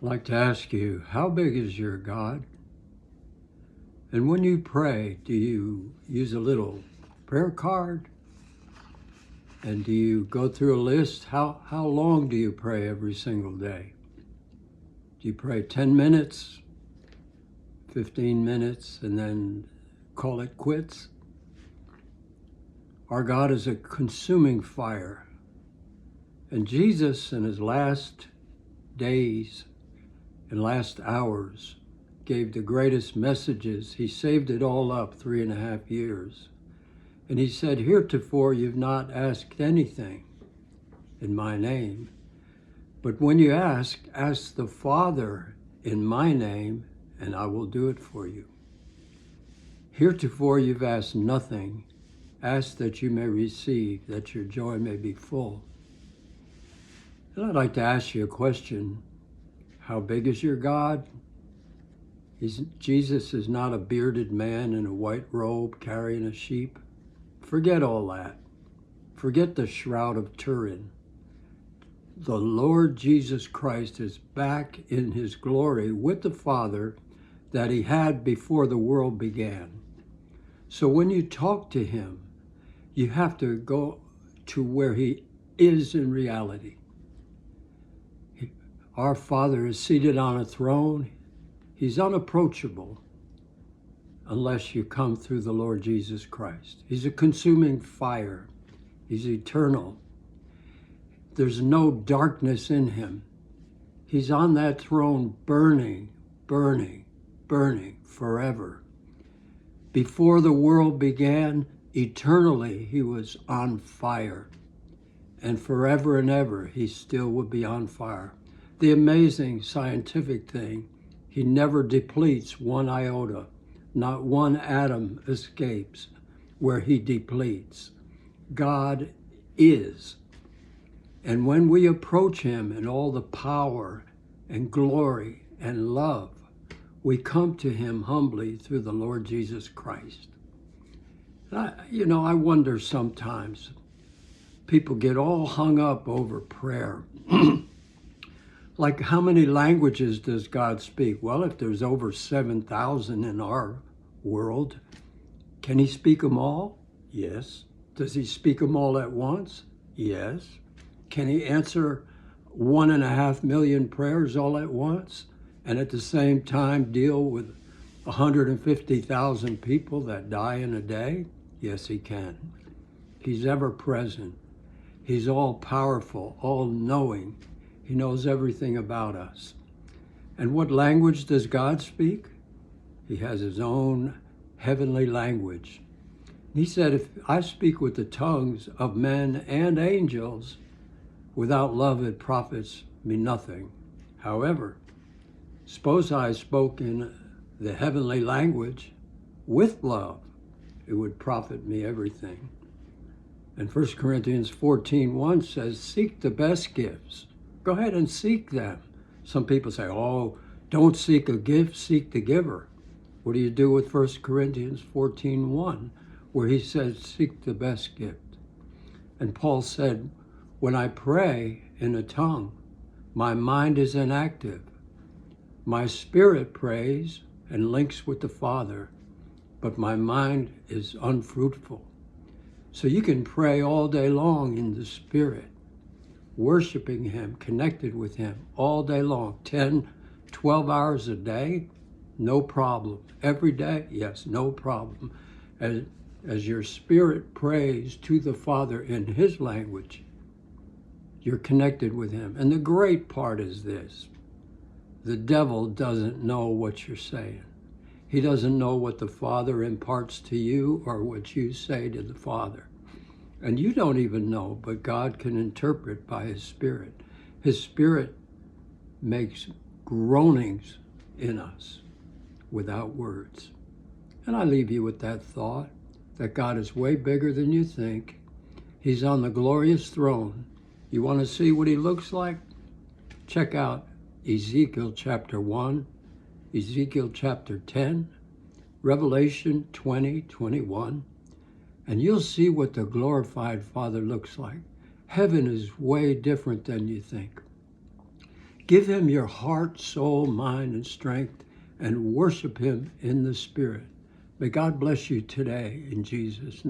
I'd like to ask you, how big is your God? And when you pray, do you use a little prayer card? And do you go through a list? How long do you pray every single day? Do you pray 10 minutes, 15 minutes, and then call it quits? Our God is a consuming fire. And Jesus, in his last days and last hours, gave the greatest messages. He saved it all up 3.5 years. And he said, heretofore you've not asked anything in my name. But when you ask the Father in my name, and I will do it for you. Heretofore you've asked nothing. Ask that you may receive, that your joy may be full. And I'd like to ask you a question. How big is your God? Jesus is not a bearded man in a white robe carrying a sheep. Forget all that. Forget the Shroud of Turin. The Lord Jesus Christ is back in his glory with the Father that he had before the world began. So when you talk to him, you have to go to where he is in reality. Our Father is seated on a throne. He's unapproachable unless you come through the Lord Jesus Christ. He's a consuming fire. He's eternal. There's no darkness in him. He's on that throne burning, burning, burning forever. Before the world began, eternally he was on fire. And forever and ever he still would be on fire. The amazing scientific thing, he never depletes one iota. Not one atom escapes where he depletes. God is. And when we approach him in all the power and glory and love, we come to him humbly through the Lord Jesus Christ. And I wonder sometimes, people get all hung up over prayer. Like, how many languages does God speak? Well, if there's over 7,000 in our world, can he speak them all? Yes. Does he speak them all at once? Yes. Can he answer 1.5 million prayers all at once and at the same time deal with 150,000 people that die in a day? Yes, he can. He's ever present. He's all powerful, all knowing. He knows everything about us. And what language does God speak? He has his own heavenly language. He said, if I speak with the tongues of men and angels, without love it profits me nothing. However, suppose I spoke in the heavenly language with love, it would profit me everything. And 1 Corinthians 14:1 says, seek the best gifts. Go ahead and seek them. Some people say, oh, don't seek a gift, seek the giver. What do you do with 1 Corinthians 14:1, where he says, seek the best gift? And Paul said, when I pray in a tongue, my mind is inactive. My spirit prays and links with the Father, but my mind is unfruitful. So you can pray all day long in the Spirit, worshiping him, connected with him all day long, 10, 12 hours a day, no problem. Every day, yes, no problem. As your spirit prays to the Father in his language, you're connected with him. And the great part is this: the devil doesn't know what you're saying. He doesn't know what the Father imparts to you or what you say to the Father. And you don't even know, but God can interpret by his Spirit. His Spirit makes groanings in us without words. And I leave you with that thought, that God is way bigger than you think. He's on the glorious throne. You want to see what he looks like? Check out Ezekiel chapter 1, Ezekiel chapter 10, Revelation 20:21, and you'll see what the glorified Father looks like. Heaven is way different than you think. Give him your heart, soul, mind, and strength, and worship him in the Spirit. May God bless you today in Jesus' name.